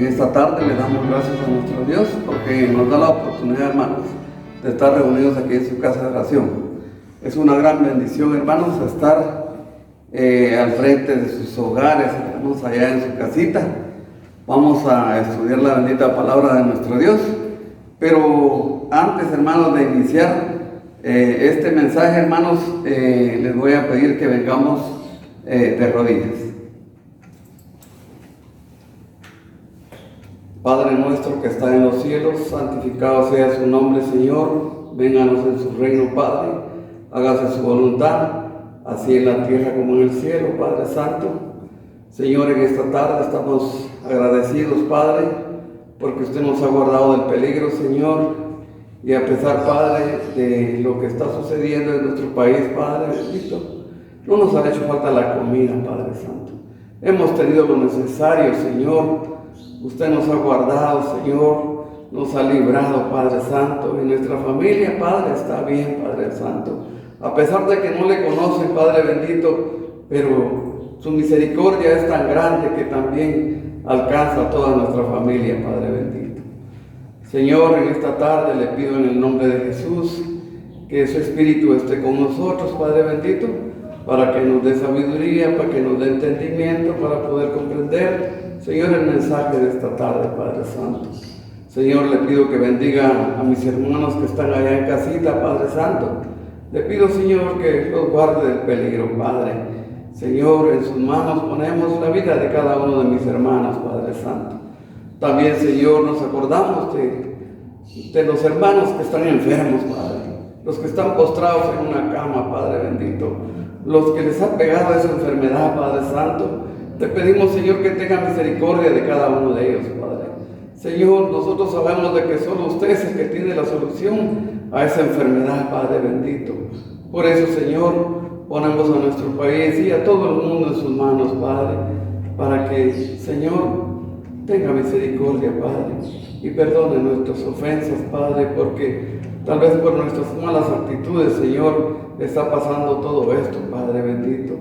En esta tarde le damos gracias a nuestro Dios porque nos da la oportunidad, hermanos, de estar reunidos aquí en su casa de oración. Es una gran bendición, hermanos, estar al frente de sus hogares, hermanos, allá en su casita. Vamos a estudiar la bendita palabra de nuestro Dios. Pero antes, hermanos, de iniciar este mensaje, hermanos, les voy a pedir que vengamos de rodillas. Padre nuestro que está en los cielos, santificado sea su nombre, Señor. Vénganos en su reino, Padre. Hágase su voluntad, así en la tierra como en el cielo, Padre Santo. Señor, en esta tarde estamos agradecidos, Padre, porque usted nos ha guardado del peligro, Señor. Y a pesar, Padre, de lo que está sucediendo en nuestro país, Padre bendito, no nos ha hecho falta la comida, Padre Santo. Hemos tenido lo necesario, Señor. Usted nos ha guardado, Señor, nos ha librado, Padre Santo, y nuestra familia, Padre, está bien, Padre Santo. A pesar de que no le conocen, Padre bendito, pero su misericordia es tan grande que también alcanza a toda nuestra familia, Padre bendito. Señor, en esta tarde le pido en el nombre de Jesús que su Espíritu esté con nosotros, Padre bendito, para que nos dé sabiduría, para que nos dé entendimiento, para poder comprender, Señor, el mensaje de esta tarde, Padre Santo. Señor, le pido que bendiga a mis hermanos que están allá en casita, Padre Santo. Le pido, Señor, que los guarde del peligro, Padre. Señor, en sus manos ponemos la vida de cada uno de mis hermanos, Padre Santo. También, Señor, nos acordamos de los hermanos que están enfermos, Padre. Los que están postrados en una cama, Padre bendito. Los que les ha pegado esa enfermedad, Padre Santo. Te pedimos, Señor, que tenga misericordia de cada uno de ellos, Padre. Señor, nosotros sabemos de que solo usted es el que tiene la solución a esa enfermedad, Padre bendito. Por eso, Señor, ponemos a nuestro país y a todo el mundo en sus manos, Padre, para que, Señor, tenga misericordia, Padre, y perdone nuestras ofensas, Padre, porque tal vez por nuestras malas actitudes, Señor, está pasando todo esto, Padre bendito.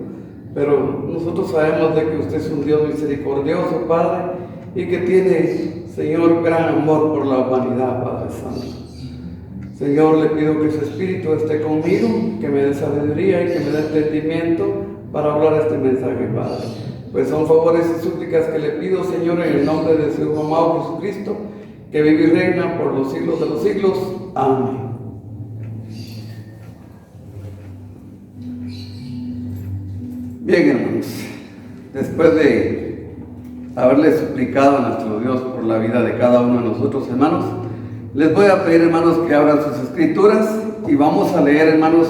Pero nosotros sabemos de que usted es un Dios misericordioso, Padre, y que tiene, Señor, gran amor por la humanidad, Padre Santo. Señor, le pido que su Espíritu esté conmigo, que me dé sabiduría y que me dé entendimiento para hablar este mensaje, Padre. Pues son favores y súplicas que le pido, Señor, en el nombre de su Hijo amado Jesucristo, que vive y reina por los siglos de los siglos. Amén. Bien, hermanos, después de haberle suplicado a nuestro Dios por la vida de cada uno de nosotros, hermanos, les voy a pedir, hermanos, que abran sus escrituras y vamos a leer, hermanos.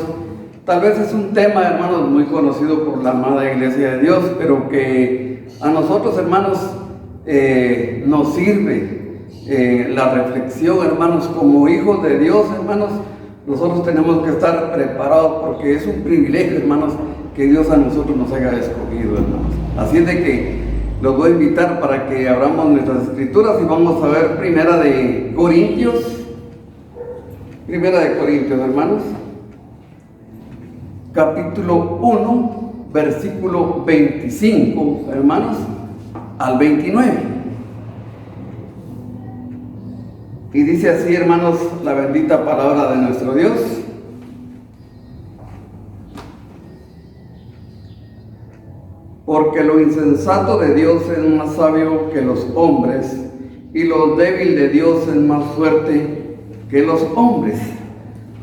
Tal vez es un tema, hermanos, muy conocido por la amada Iglesia de Dios, pero que a nosotros, hermanos, nos sirve la reflexión, hermanos, como hijos de Dios, hermanos. Nosotros tenemos que estar preparados porque es un privilegio, hermanos, que Dios a nosotros nos haya escogido, hermanos. Así es de que los voy a invitar para que abramos nuestras escrituras y vamos a ver Primera de Corintios, hermanos, capítulo 1, versículo 25, hermanos, al 29. Y dice así, hermanos, la bendita palabra de nuestro Dios. Porque lo insensato de Dios es más sabio que los hombres, y lo débil de Dios es más fuerte que los hombres.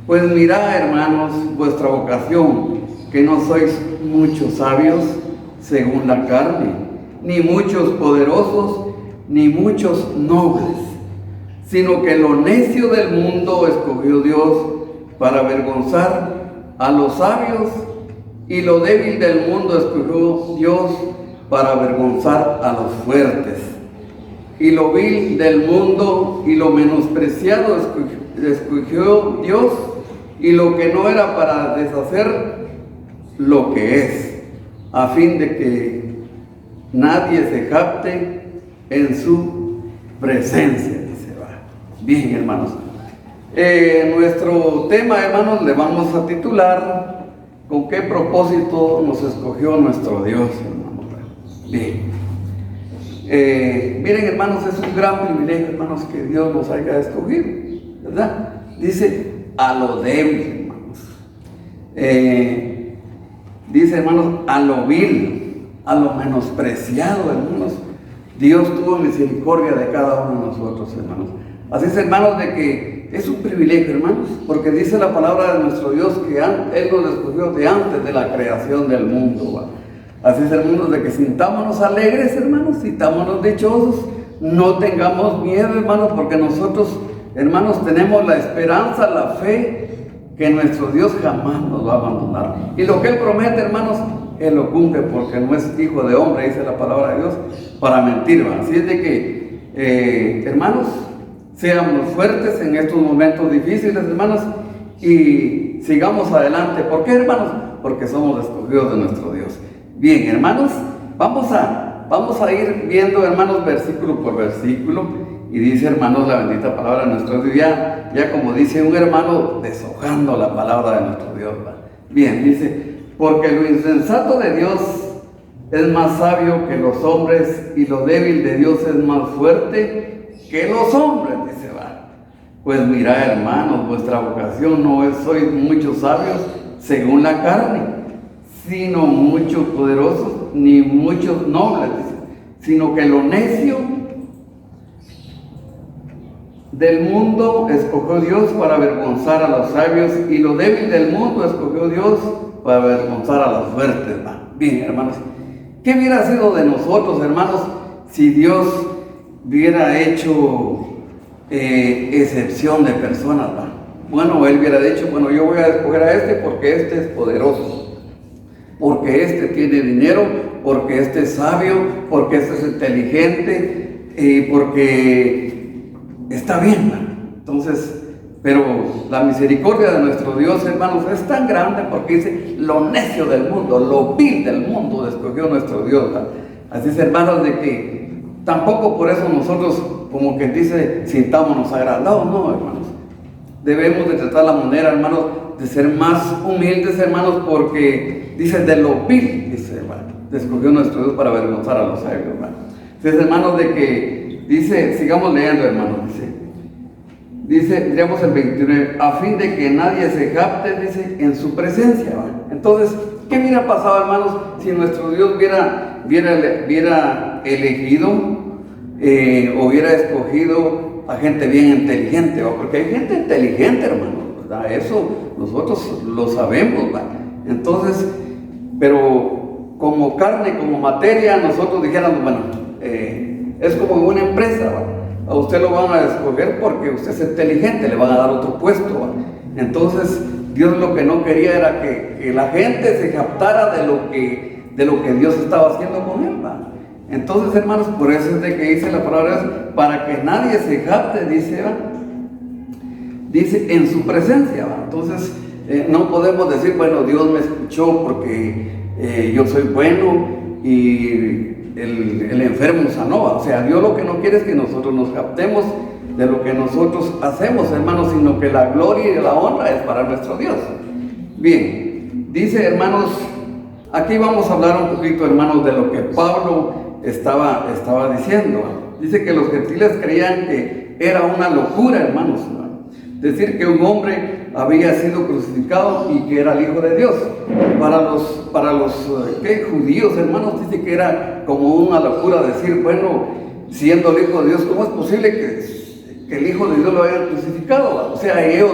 Pues mirad, hermanos, vuestra vocación, que no sois muchos sabios según la carne, ni muchos poderosos, ni muchos nobles, sino que lo necio del mundo escogió Dios para avergonzar a los sabios, y lo débil del mundo escogió Dios para avergonzar a los fuertes. Y lo vil del mundo y lo menospreciado escogió Dios, y lo que no era, para deshacer lo que es, a fin de que nadie se jacte en su presencia. Dice, va. Bien, hermanos. Nuestro tema, hermanos, le vamos a titular ¿con qué propósito nos escogió nuestro Dios, hermano? Bien. Miren, hermanos, es un gran privilegio, hermanos, que Dios nos haya escogido, ¿verdad? Dice, a lo débil, hermanos. Dice, hermanos, a lo vil, a lo menospreciado, hermanos. Dios tuvo misericordia de cada uno de nosotros, hermanos. Así es, hermanos, de que es un privilegio, hermanos, porque dice la palabra de nuestro Dios que Él nos escogió de antes de la creación del mundo, ¿va? Así es, hermanos, de que sintámonos alegres, hermanos, sintámonos dichosos, no tengamos miedo, hermanos, porque nosotros, hermanos, tenemos la esperanza, la fe, que nuestro Dios jamás nos va a abandonar. Y lo que Él promete, hermanos, Él lo cumple, porque no es hijo de hombre, dice la palabra de Dios, para mentir, ¿va? Así es de que, hermanos, seamos fuertes en estos momentos difíciles, hermanos, y sigamos adelante. ¿Por qué, hermanos? Porque somos escogidos de nuestro Dios. Bien, hermanos, vamos a ir viendo, hermanos, versículo por versículo. Y dice, hermanos, la bendita palabra de nuestro Dios, ya como dice un hermano, deshojando la palabra de nuestro Dios, ¿va? Bien, dice, porque lo insensato de Dios es más sabio que los hombres, y lo débil de Dios es más fuerte que los hombres, dice, va. Pues mirad, hermanos, vuestra vocación no es, sois muchos sabios según la carne, sino muchos poderosos, ni muchos nobles, dice, sino que lo necio del mundo escogió Dios para avergonzar a los sabios, y lo débil del mundo escogió Dios para avergonzar a los fuertes, ¿va? Bien, hermanos, ¿qué hubiera sido de nosotros, hermanos, si Dios hubiera hecho excepción de personas, ¿va? Bueno, Él hubiera dicho, bueno, yo voy a escoger a este porque este es poderoso, porque este tiene dinero, porque este es sabio, porque este es inteligente, porque está bien, ¿va? Entonces, pero la misericordia de nuestro Dios, hermanos, es tan grande, porque dice, lo necio del mundo, lo vil del mundo escogió nuestro Dios, ¿va? Así es, hermanos, de que tampoco por eso nosotros, como que dice, sintámonos agradados, no, hermanos. Debemos de tratar la manera, hermanos, de ser más humildes, hermanos, porque dice, de lo vil, dice, hermano, escogió nuestro Dios para avergonzar a los sabios, ¿va? Así es, hermanos, de que dice, sigamos leyendo, hermanos, dice, diremos el 29, a fin de que nadie se jacte, dice, en su presencia, ¿va? Entonces, ¿qué hubiera pasado, hermanos, si nuestro Dios hubiera elegido, hubiera escogido a gente bien inteligente, ¿va? Porque hay gente inteligente, hermanos, ¿verdad? Eso nosotros lo sabemos, ¿va? Entonces, pero como carne, como materia, nosotros dijéramos, bueno, es como una empresa, ¿va? A usted lo van a escoger porque usted es inteligente, le van a dar otro puesto, ¿va? Entonces, Dios lo que no quería era que la gente se captara de lo que Dios estaba haciendo con él, ¿va? Entonces, hermanos, por eso es de que dice la palabra, para que nadie se capte, dice, ¿va? Dice, en su presencia, ¿va? Entonces, no podemos decir, bueno, Dios me escuchó porque yo soy bueno y el enfermo sanó, ¿va? O sea, Dios lo que no quiere es que nosotros nos captemos de lo que nosotros hacemos, hermanos, sino que la gloria y la honra es para nuestro Dios. Bien, dice, hermanos, aquí vamos a hablar un poquito, hermanos, de lo que Pablo estaba diciendo. Dice que los gentiles creían que era una locura, hermanos, ¿no? Decir que un hombre había sido crucificado y que era el Hijo de Dios. Para los judíos, hermanos, dice que era como una locura decir, bueno, siendo el Hijo de Dios, ¿cómo es posible que el Hijo de Dios lo haya crucificado? O sea, a ellos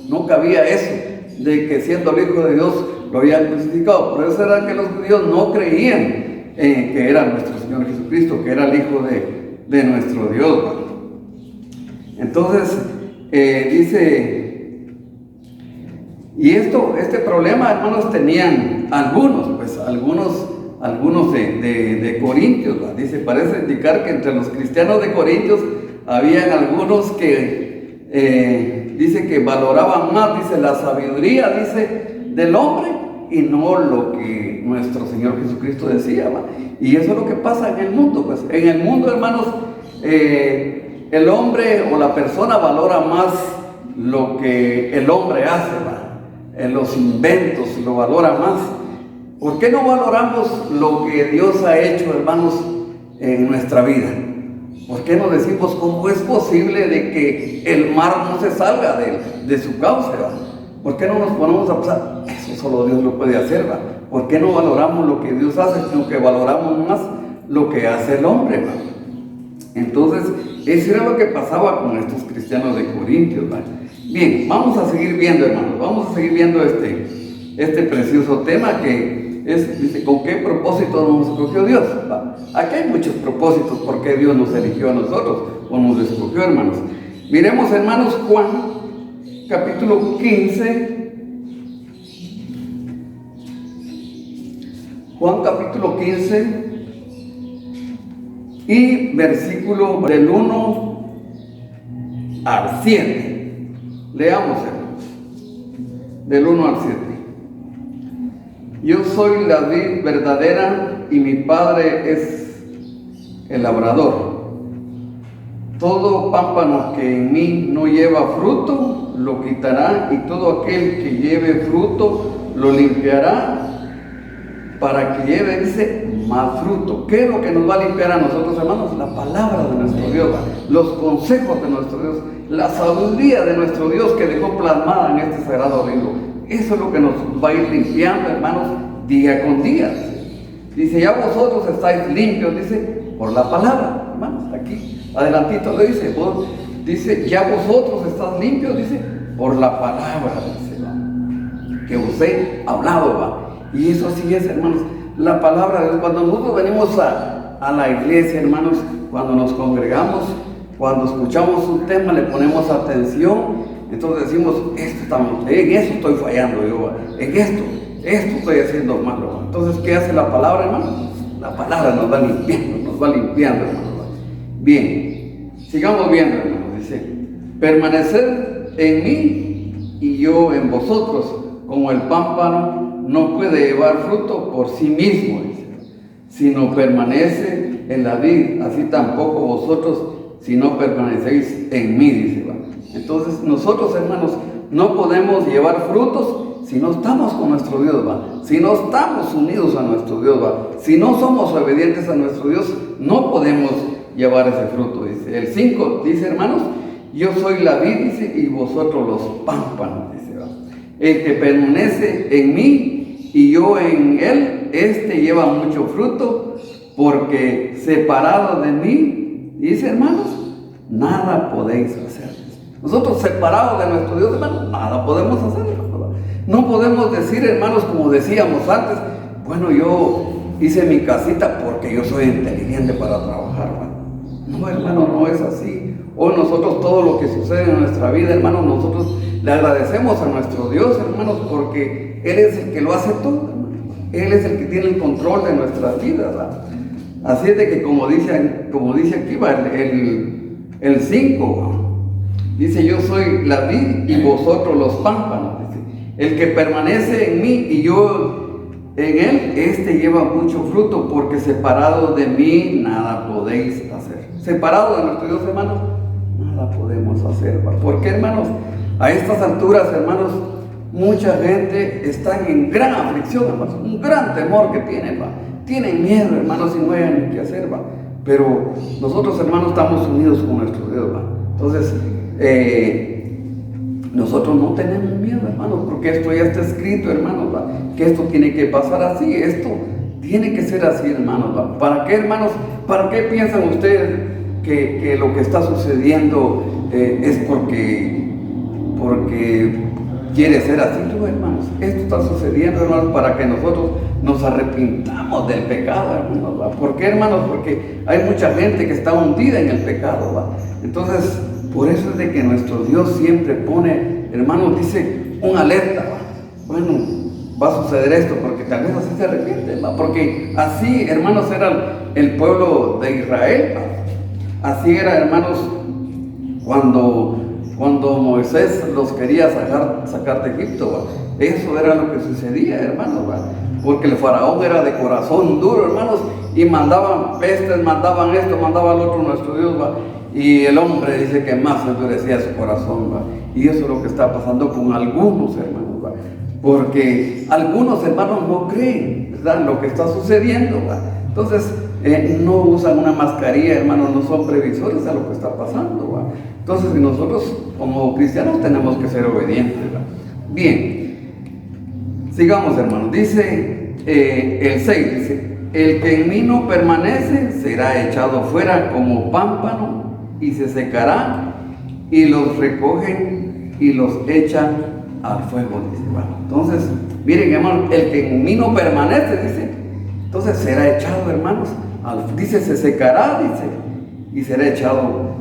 no cabía eso, de que siendo el Hijo de Dios lo habían crucificado. Por eso era que los judíos no creían que era nuestro Señor Jesucristo, que era el Hijo de nuestro Dios, ¿no? Entonces, dice, y este problema, hermanos, tenían algunos de Corintios, ¿va? Dice, parece indicar que entre los cristianos de Corintios habían algunos que dice que valoraban más, dice, la sabiduría, dice, del hombre y no lo que nuestro Señor Jesucristo decía, ¿va? Y eso es lo que pasa en el mundo, pues. En el mundo, hermanos, el hombre o la persona valora más lo que el hombre hace, ¿va? En los inventos lo valora más. ¿Por qué no valoramos lo que Dios ha hecho, hermanos, en nuestra vida? ¿Por qué no decimos cómo es posible de que el mar no se salga de su cauce? ¿Va? ¿Por qué no nos ponemos a pensar, eso solo Dios lo puede hacer? ¿Va? ¿Por qué no valoramos lo que Dios hace, sino que valoramos más lo que hace el hombre? ¿Va? Entonces, eso era lo que pasaba con estos cristianos de Corintios. ¿Va? Bien, vamos a seguir viendo, hermanos, vamos a seguir viendo este precioso tema que dice, ¿con qué propósito nos escogió Dios? ¿Va? Aquí hay muchos propósitos, por qué Dios nos eligió a nosotros, o nos escogió, hermanos. Miremos, hermanos, Juan, capítulo 15. Juan, capítulo 15, y versículo del 1 al 7. Leamos, hermanos, del 1 al 7. Yo soy la vid verdadera y mi Padre es el labrador. Todo pámpano que en mí no lleva fruto, lo quitará, y todo aquel que lleve fruto, lo limpiará, para que lleve, dice, más fruto. ¿Qué es lo que nos va a limpiar a nosotros, hermanos? La palabra de nuestro Dios, los consejos de nuestro Dios, la sabiduría de nuestro Dios que dejó plasmada en este sagrado libro. Eso es lo que nos va a ir limpiando, hermanos, día con día. Dice, ya vosotros estáis limpios, dice, por la palabra, hermanos. Aquí, adelantito le dice, dice, ya vosotros estáis limpios, dice, por la palabra, dice, ¿va? Que os he hablado, ¿va? Y eso sí es, hermanos, la palabra de Dios. Cuando nosotros venimos a la iglesia, hermanos, cuando nos congregamos, cuando escuchamos un tema, le ponemos atención, entonces decimos, en eso estoy fallando yo, en esto estoy haciendo malo. Entonces, ¿qué hace la palabra, hermano? La palabra nos va limpiando, hermano. Bien, sigamos viendo, hermano. Dice, permaneced en mí y yo en vosotros, como el pámpano no puede llevar fruto por sí mismo, dice, sino permanece en la vid, así tampoco vosotros, si no permanecéis en mí, dice. ¿Va? Entonces nosotros, hermanos, no podemos llevar frutos si no estamos con nuestro Dios, ¿va? Si no estamos unidos a nuestro Dios, ¿va? Si no somos obedientes a nuestro Dios, no podemos llevar ese fruto, dice. El 5 dice, hermanos, yo soy la vid, dice, y vosotros los pámpanos, dice. ¿Va? El que permanece en mí y yo en él, lleva mucho fruto, porque separado de mí, dice, hermanos, nada podéis hacer. Nosotros separados de nuestro Dios, hermanos, nada podemos hacer, hermanos. No podemos decir, hermanos, como decíamos antes, bueno, yo hice mi casita porque yo soy inteligente para trabajar, hermano. No, hermano, no es así. Hoy nosotros todo lo que sucede en nuestra vida, hermanos, nosotros le agradecemos a nuestro Dios, hermanos, porque Él es el que lo hace todo, hermano. Él es el que tiene el control de nuestras vidas, ¿verdad? Así es de que como dice aquí, ¿va? El 5, dice, yo soy la vid y vosotros los pámpanos, dice. El que permanece en mí y yo en él, lleva mucho fruto, porque separado de mí nada podéis hacer. Separado de nuestro Dios, hermanos, nada podemos hacer, ¿va? ¿Por qué, hermanos? A estas alturas, hermanos, mucha gente está en gran aflicción, hermanos, un gran temor que tienen, ¿va? Tienen miedo, hermanos, y no hayan ni qué hacer, ¿va? Pero nosotros, hermanos, estamos unidos con nuestro Dios, ¿va? Entonces, nosotros no tenemos miedo, hermanos, porque esto ya está escrito, hermanos, ¿va? Que esto tiene que pasar así, esto tiene que ser así, hermanos, ¿va? ¿Para qué, hermanos? ¿Para qué piensan ustedes que lo que está sucediendo es porque quiere ser así? No, hermanos, esto está sucediendo, hermanos, para que nosotros nos arrepintamos del pecado, hermanos, ¿va? ¿Por qué, hermanos? Porque hay mucha gente que está hundida en el pecado, ¿va? Entonces, por eso es de que nuestro Dios siempre pone, hermanos, dice, un alerta, ¿va? Bueno, va a suceder esto, porque tal vez así se arrepiente, ¿va? Porque así, hermanos, era el pueblo de Israel, ¿va? Así era, hermanos, cuando Moisés los quería sacar de Egipto, ¿va? Eso era lo que sucedía, hermanos, ¿va? Porque el faraón era de corazón duro, hermanos, y mandaban pestes, mandaban esto, mandaban lo otro, nuestro Dios, ¿va? Y el hombre dice que más endurecía su corazón, ¿va? Y eso es lo que está pasando con algunos, hermanos, ¿va? Porque algunos hermanos no creen, ¿verdad?, lo que está sucediendo, ¿va? Entonces, no usan una mascarilla, hermanos, no son previsores a lo que está pasando, ¿va? Entonces nosotros como cristianos tenemos que ser obedientes, ¿va? Bien, sigamos, hermanos. Dice el 6, dice: el que en mí no permanece será echado fuera como pámpano y se secará, y los recogen y los echan al fuego, dice, ¿va? Entonces, miren, hermanos, el que en mí no permanece, dice, entonces será echado, hermanos, dice, se secará, dice, y será echado,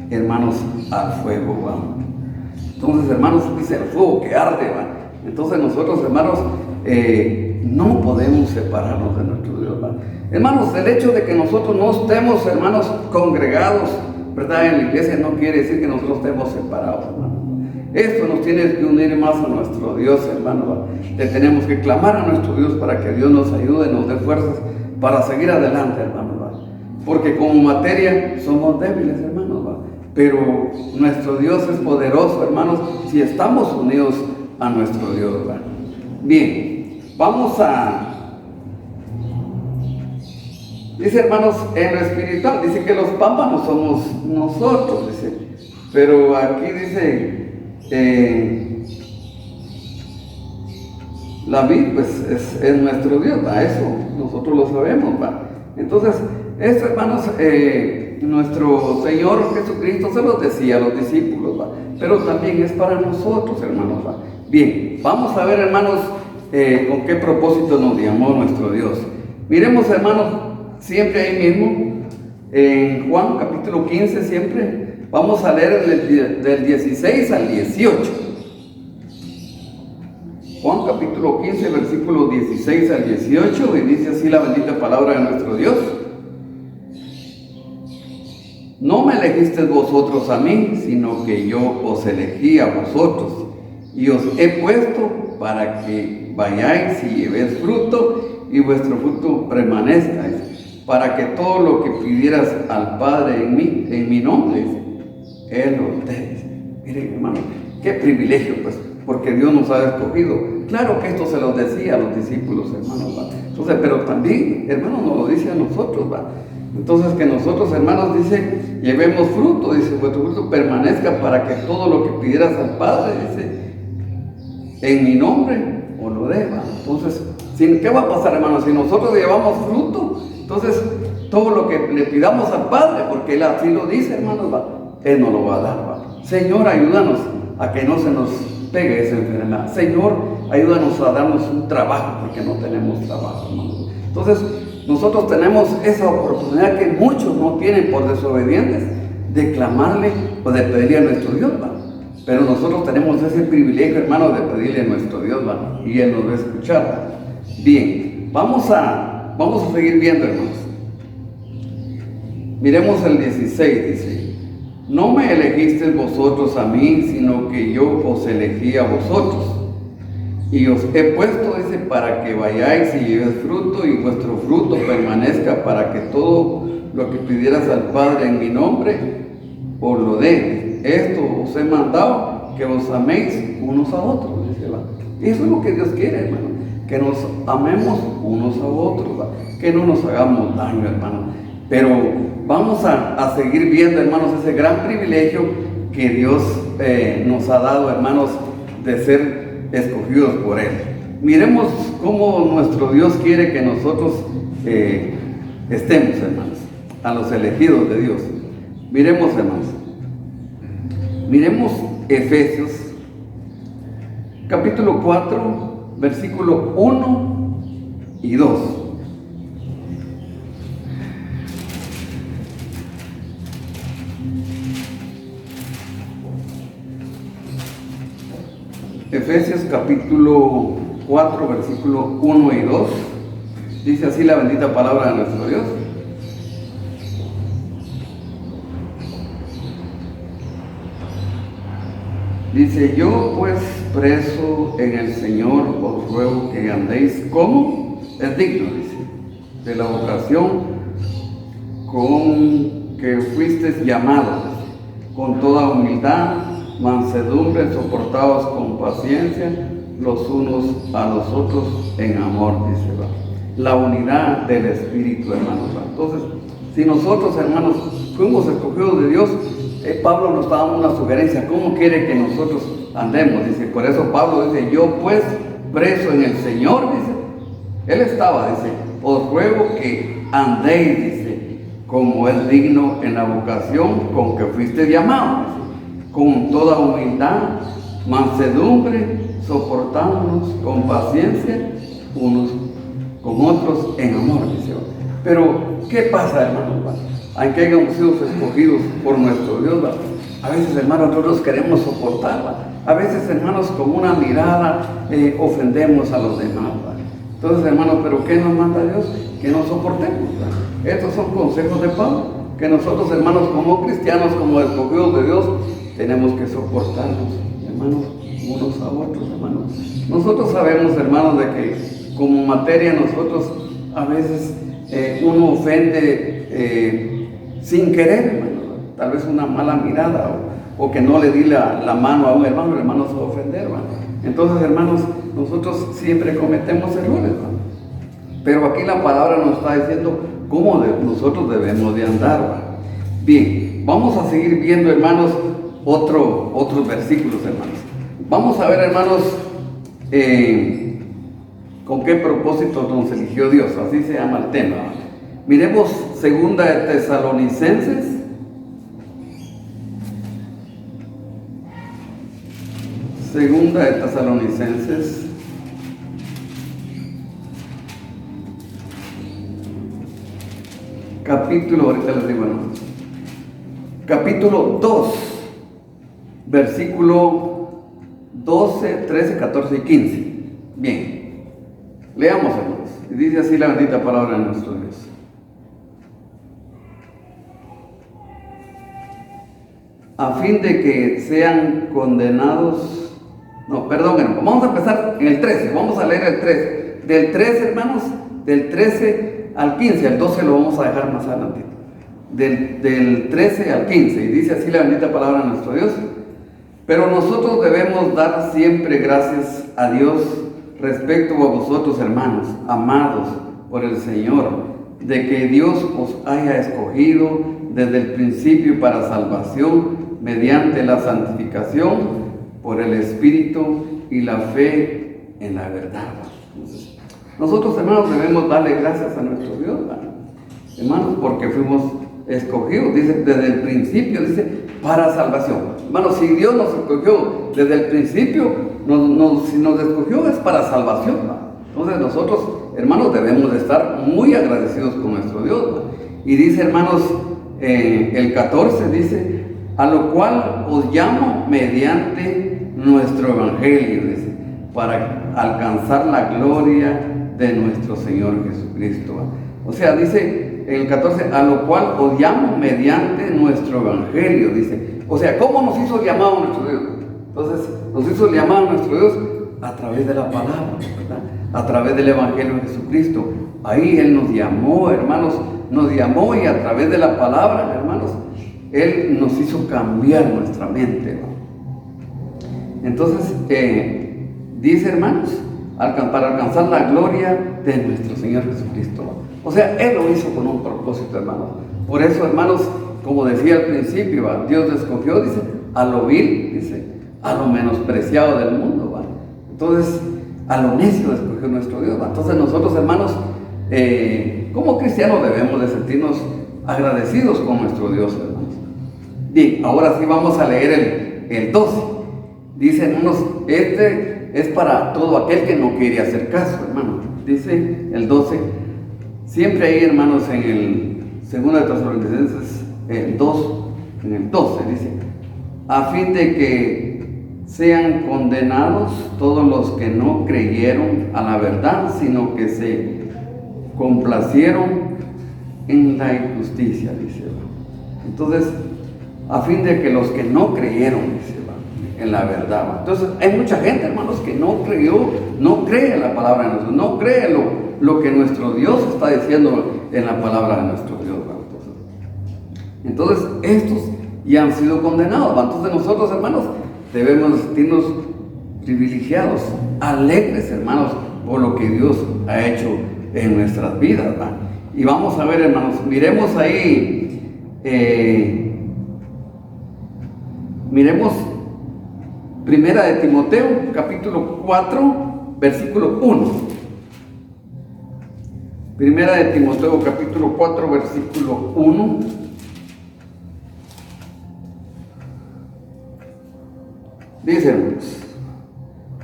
hermanos, al fuego, ¿va? Entonces, hermanos, dice el fuego que arde, ¿va? Entonces nosotros, hermanos, no podemos separarnos de nuestro Dios, ¿va? Hermanos, el hecho de que nosotros no estemos, hermanos, congregados, ¿verdad?, en la iglesia, no quiere decir que nosotros estemos separados, hermanos. Esto nos tiene que unir más a nuestro Dios, hermano, ¿va? Le tenemos que clamar a nuestro Dios para que Dios nos ayude, nos dé fuerzas para seguir adelante, hermano, ¿va? Porque como materia somos débiles, hermanos, ¿va? Pero nuestro Dios es poderoso, hermanos, si estamos unidos a nuestro Dios, ¿va? Bien, vamos a... Dice, hermanos, en lo espiritual, dice que los pámpanos somos nosotros, dice, pero aquí dice... la vid, pues, es nuestro Dios, ¿va? Eso nosotros lo sabemos, ¿va? Entonces, esto, hermanos, nuestro Señor Jesucristo se los decía a los discípulos, ¿va? Pero también es para nosotros, hermanos, ¿va? Bien, vamos a ver, hermanos, con qué propósito nos llamó nuestro Dios. Miremos, hermanos, siempre ahí mismo, en Juan capítulo 15, siempre. Vamos a leer del 16 al 18. Juan capítulo 15, versículos 16 al 18, y dice así la bendita palabra de nuestro Dios: no me elegisteis vosotros a mí, sino que yo os elegí a vosotros, y os he puesto para que vayáis y llevéis fruto, y vuestro fruto permanezca, para que todo lo que pidieras al Padre en mi nombre, Él lo dé. Miren, hermano, qué privilegio, pues, porque Dios nos ha escogido. Claro que esto se los decía a los discípulos, hermanos, ¿va? Entonces, pero también, hermanos, nos lo dice a nosotros, ¿va? Entonces, que nosotros, hermanos, dice, llevemos fruto, dice, vuestro fruto permanezca, para que todo lo que pidieras al Padre, dice, en mi nombre, os lo dé, ¿va? Entonces, ¿qué va a pasar, hermanos? Si nosotros llevamos fruto, entonces, todo lo que le pidamos al Padre, porque Él así lo dice, hermanos, ¿va? Él nos lo va a dar, ¿va? Señor, ayúdanos a que no se nos pegue esa enfermedad. Señor, ayúdanos a darnos un trabajo, porque no tenemos trabajo, hermanos. Entonces, nosotros tenemos esa oportunidad que muchos no tienen por desobedientes, de clamarle o de pedirle a nuestro Dios, ¿va? Pero nosotros tenemos ese privilegio, hermanos, de pedirle a nuestro Dios, ¿va? Y Él nos va a escuchar, ¿va? Bien, vamos a seguir viendo, hermanos. Miremos el 16, dice: no me elegisteis vosotros a mí, sino que yo os elegí a vosotros, y os he puesto, dice, para que vayáis y llevéis fruto, y vuestro fruto permanezca, para que todo lo que pidieras al Padre en mi nombre, os lo dé. Esto os he mandado, que os améis unos a otros, dice, ¿va? Y eso es lo que Dios quiere, hermano, que nos amemos unos a otros, ¿va? Que no nos hagamos daño, hermano. Pero vamos a seguir viendo, hermanos, ese gran privilegio que Dios nos ha dado, hermanos, de ser escogidos por Él. Miremos cómo nuestro Dios quiere que nosotros estemos, hermanos, a los elegidos de Dios. Miremos, hermanos. Miremos Efesios, capítulo 4, versículo 1 y 2. Efesios capítulo 4, versículo 1 y 2, dice así la bendita palabra de nuestro Dios: dice, yo pues preso en el Señor os ruego que andéis como es digno, dice, de la vocación con que fuisteis llamados, con toda humildad, mansedumbre, soportados con paciencia los unos a los otros en amor, dice, ¿va? la unidad del Espíritu, hermanos. Entonces, si nosotros, hermanos, fuimos escogidos de Dios, Pablo nos está dando una sugerencia, ¿cómo quiere que nosotros andemos? Dice, por eso Pablo dice, yo pues, preso en el Señor, dice, él estaba, dice, os ruego que andéis, dice, como es digno en la vocación con que fuiste llamado, dice, con toda humildad, mansedumbre, soportándonos con paciencia unos con otros en amor, dice. Pero, ¿qué pasa, hermanos? Aunque hayamos sido escogidos por nuestro Dios, ¿verdad? A veces, hermanos, nosotros queremos soportarla. A veces, hermanos, con una mirada ofendemos a los demás, ¿verdad? Entonces, hermanos, ¿pero qué nos manda Dios? Que nos soportemos, ¿verdad? Estos son consejos de Pablo, que nosotros, hermanos, como cristianos, como escogidos de Dios, tenemos que soportarnos, hermanos, unos a otros, hermanos. Nosotros sabemos, hermanos, de que como materia nosotros a veces uno ofende sin querer, hermano, tal vez una mala mirada o que no le di la mano a un hermano, el hermano se va a ofender, hermano. Entonces, hermanos, nosotros siempre cometemos errores, hermano. Pero aquí la palabra nos está diciendo cómo nosotros debemos de andar, hermano. Bien, vamos a seguir viendo, hermanos, otros versículos, hermanos. Vamos a ver, hermanos, con qué propósito nos eligió Dios, así se llama el tema. Miremos segunda de Tesalonicenses, capítulo, ahorita les digo, hermanos, capítulo 2, versículo 12, 13, 14 y 15. Bien. Leamos, hermanos, y dice así la bendita palabra de nuestro Dios. A fin de que sean condenados, hermanos, vamos a empezar en el 13, vamos a leer el 13. Del 13, hermanos, del 13 al 15, el 12 lo vamos a dejar más adelante. Del 13 al 15, y dice así la bendita palabra de nuestro Dios. Pero nosotros debemos dar siempre gracias a Dios respecto a vosotros, hermanos, amados por el Señor, de que Dios os haya escogido desde el principio para salvación, mediante la santificación por el Espíritu y la fe en la verdad. Entonces, nosotros, hermanos, debemos darle gracias a nuestro Dios, hermanos, porque fuimos escogidos, dice, desde el principio, dice, para salvación. Hermanos, si Dios nos escogió desde el principio, si nos escogió es para salvación, ¿no? Entonces nosotros, hermanos, debemos de estar muy agradecidos con nuestro Dios, ¿no? Y dice, hermanos, el 14 dice, a lo cual os llamo mediante nuestro evangelio, dice, para alcanzar la gloria de nuestro Señor Jesucristo, ¿no? O sea, dice el 14, a lo cual os llamo mediante nuestro evangelio, dice. O sea, ¿cómo nos hizo llamado nuestro Dios? Entonces, nos hizo llamado nuestro Dios a través de la palabra, ¿verdad? A través del evangelio de Jesucristo. Ahí Él nos llamó, hermanos, nos llamó, y a través de la palabra, hermanos, Él nos hizo cambiar nuestra mente, ¿no? Entonces, dice, hermanos, para alcanzar la gloria de nuestro Señor Jesucristo, ¿no? O sea, Él lo hizo con un propósito, hermanos. Por eso, hermanos, como decía al principio, ¿va? Dios lo escogió, dice, a lo vil, dice, a lo menospreciado del mundo, ¿va? Entonces, a lo necio escogió nuestro Dios, ¿va? Entonces nosotros, hermanos, como cristianos debemos de sentirnos agradecidos con nuestro Dios, hermanos. Bien, ahora sí vamos a leer el 12. Dice, hermanos, este es para todo aquel que no quiere hacer caso, hermano. Dice el 12, siempre ahí, hermanos, en el 2 de Tesalonicenses 2, en el 12, dice, a fin de que sean condenados todos los que no creyeron a la verdad, sino que se complacieron en la injusticia, dice. Entonces, a fin de que los que no creyeron, dice, en la verdad. Entonces, hay mucha gente, hermanos, que no creyó, no cree en la palabra de Dios, no cree lo que nuestro Dios está diciendo en la palabra de nuestro Dios. Entonces, estos ya han sido condenados. Entonces, nosotros, hermanos, debemos sentirnos privilegiados, alegres, hermanos, por lo que Dios ha hecho en nuestras vidas, ¿va? Y vamos a ver, hermanos, miremos ahí, miremos Primera de Timoteo, capítulo 4, versículo 1. Primera de Timoteo, capítulo 4, versículo 1. Dice, hermanos,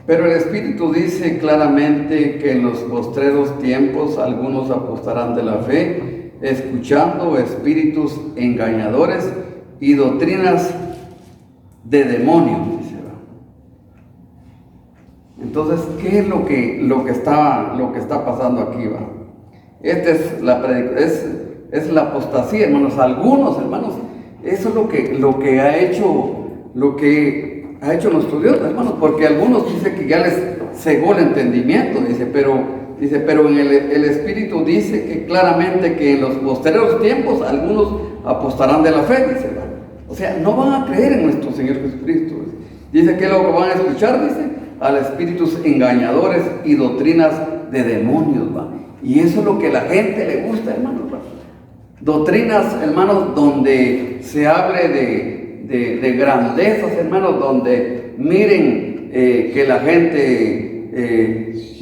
pero el Espíritu dice claramente que en los postreros tiempos algunos apostarán de la fe, escuchando espíritus engañadores y doctrinas de demonios. Entonces, ¿qué es lo que está pasando aquí, va? Esta es la apostasía, hermanos. Algunos, hermanos, eso es lo que ha hecho nuestro Dios, hermanos, porque algunos dicen que ya les cegó el entendimiento, pero en el Espíritu dice que claramente que en los posteriores tiempos algunos apostarán de la fe, dice, ¿verdad? O sea, no van a creer en nuestro Señor Jesucristo. Dice que lo que van a escuchar, dice, a espíritus engañadores y doctrinas de demonios, ¿va? Y eso es lo que a la gente le gusta, hermanos, ¿va? Doctrinas, hermanos, donde se hable de grandezas, hermanos, donde miren que la gente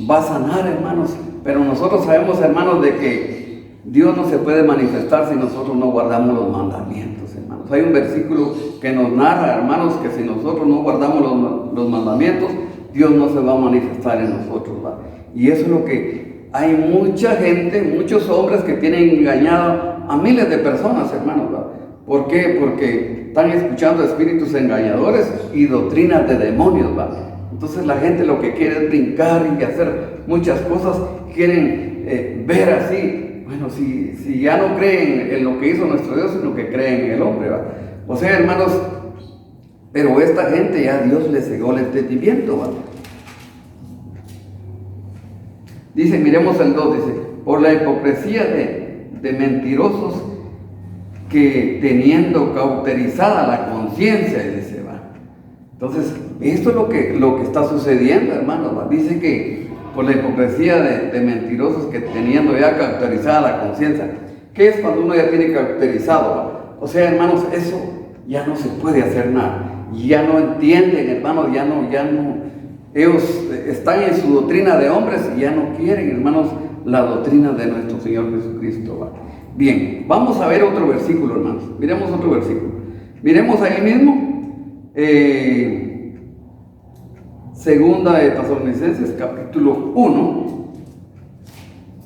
va a sanar, hermanos, pero nosotros sabemos, hermanos, de que Dios no se puede manifestar si nosotros no guardamos los mandamientos, hermanos. Hay un versículo que nos narra, hermanos, que si nosotros no guardamos los mandamientos, Dios no se va a manifestar en nosotros, ¿va? Y eso es lo que hay mucha gente, muchos hombres que tienen engañado a miles de personas, hermanos, ¿va? ¿Por qué? Porque están escuchando espíritus engañadores y doctrinas de demonios, ¿va? Entonces la gente lo que quiere es brincar y hacer muchas cosas, quieren ver así. Bueno, si ya no creen en lo que hizo nuestro Dios, sino que creen en el hombre, ¿va? O sea, hermanos, pero esta gente ya Dios les cegó el entendimiento, ¿va? Dice, miremos el 2, dice, por la hipocresía de mentirosos que teniendo cauterizada la conciencia, dice, va. Entonces, esto es lo que está sucediendo, hermanos, ¿va? Dice que por la hipocresía de mentirosos que teniendo ya cauterizada la conciencia. ¿Qué es cuando uno ya tiene cauterizado, va? O sea, hermanos, eso ya no se puede hacer nada. Ya no entienden, hermanos, ya no, ellos están en su doctrina de hombres y ya no quieren, hermanos, la doctrina de nuestro Señor Jesucristo, ¿va? Bien, vamos a ver otro versículo, hermanos. Miremos otro versículo. Miremos ahí mismo, Segunda de Tesalonicenses, capítulo 1.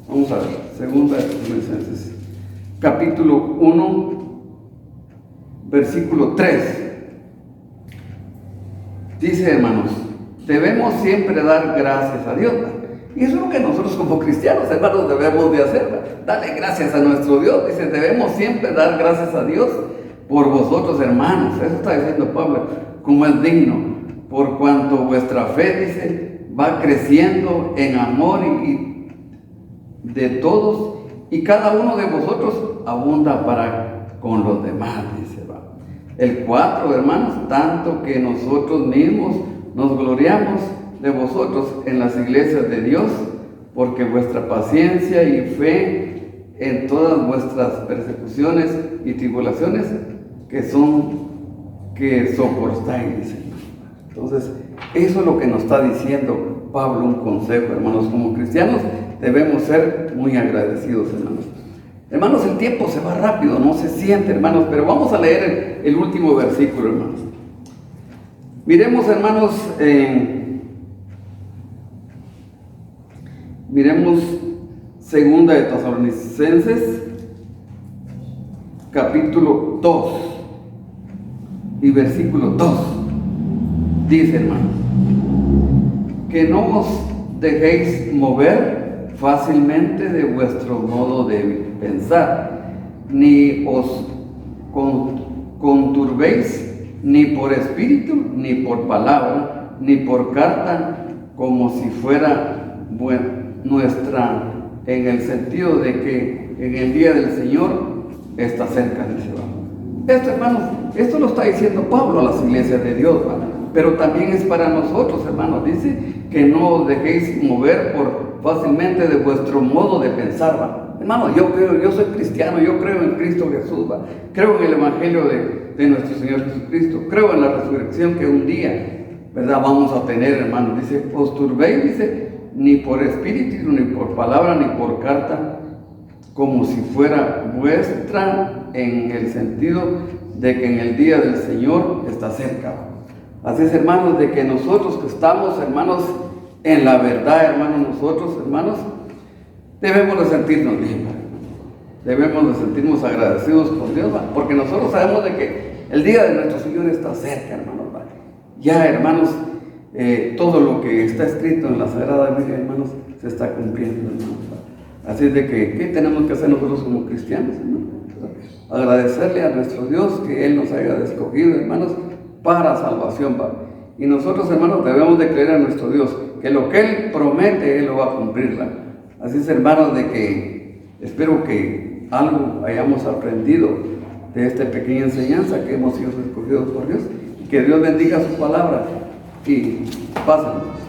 Vamos a ver, Segunda de Tesalonicenses, capítulo 1, versículo 3. Dice, hermanos, debemos siempre dar gracias a Dios, ¿verdad? Y eso es lo que nosotros como cristianos, hermanos, debemos de hacer, ¿verdad? Darle gracias a nuestro Dios. Dice, debemos siempre dar gracias a Dios por vosotros, hermanos. Eso está diciendo Pablo, como es digno, por cuanto vuestra fe, dice, va creciendo en amor y de todos, y cada uno de vosotros abunda para con los demás, dice, ¿va? El 4, hermanos, tanto que nosotros mismos nos gloriamos de vosotros en las iglesias de Dios, porque vuestra paciencia y fe en todas vuestras persecuciones y tribulaciones que soportáis, dice. Entonces, eso es lo que nos está diciendo Pablo, un consejo, hermanos, como cristianos debemos ser muy agradecidos, hermanos. Hermanos, el tiempo se va rápido, no se siente, hermanos, pero vamos a leer el último versículo, hermanos. Miremos, hermanos, miremos Segunda de Tesalonicenses, capítulo 2 y versículo 2. Dice, hermanos, que no os dejéis mover fácilmente de vuestro modo de pensar, ni os conturbéis ni por espíritu, ni por palabra, ni por carta, como si fuera nuestra, en el sentido de que en el día del Señor está cerca, dice. Esto, hermanos, esto lo está diciendo Pablo a las iglesias de Dios, ¿vale? pero también es para nosotros, hermanos. Dice que no os dejéis mover fácilmente de vuestro modo de pensar, ¿va? Hermano, yo soy cristiano, yo creo en Cristo Jesús, ¿va? Creo en el Evangelio de nuestro Señor Jesucristo, creo en la resurrección que un día, ¿verdad?, vamos a tener, hermano. Dice, os turbéis, dice, ni por espíritu, ni por palabra, ni por carta, como si fuera vuestra, en el sentido de que en el día del Señor está cerca. Así es, hermanos, de que nosotros que estamos, hermanos, en la verdad, hermanos, nosotros, hermanos, debemos de sentirnos bien, debemos de sentirnos agradecidos por Dios, ¿va? Porque nosotros sabemos de que el día de nuestro Señor está cerca, hermanos, ¿va? Ya, hermanos, todo lo que está escrito en la Sagrada Biblia, hermanos, se está cumpliendo, hermanos, ¿va? Así es de que, ¿qué tenemos que hacer nosotros como cristianos, hermanos? Agradecerle a nuestro Dios que Él nos haya escogido, hermanos, para salvación, ¿va? Y nosotros, hermanos, debemos de creer a nuestro Dios, que lo que Él promete, Él lo va a cumplir, ¿va? Así es, hermanos, de que espero que algo hayamos aprendido de esta pequeña enseñanza, que hemos sido escogidos por Dios, y que Dios bendiga su palabra y pásenlo.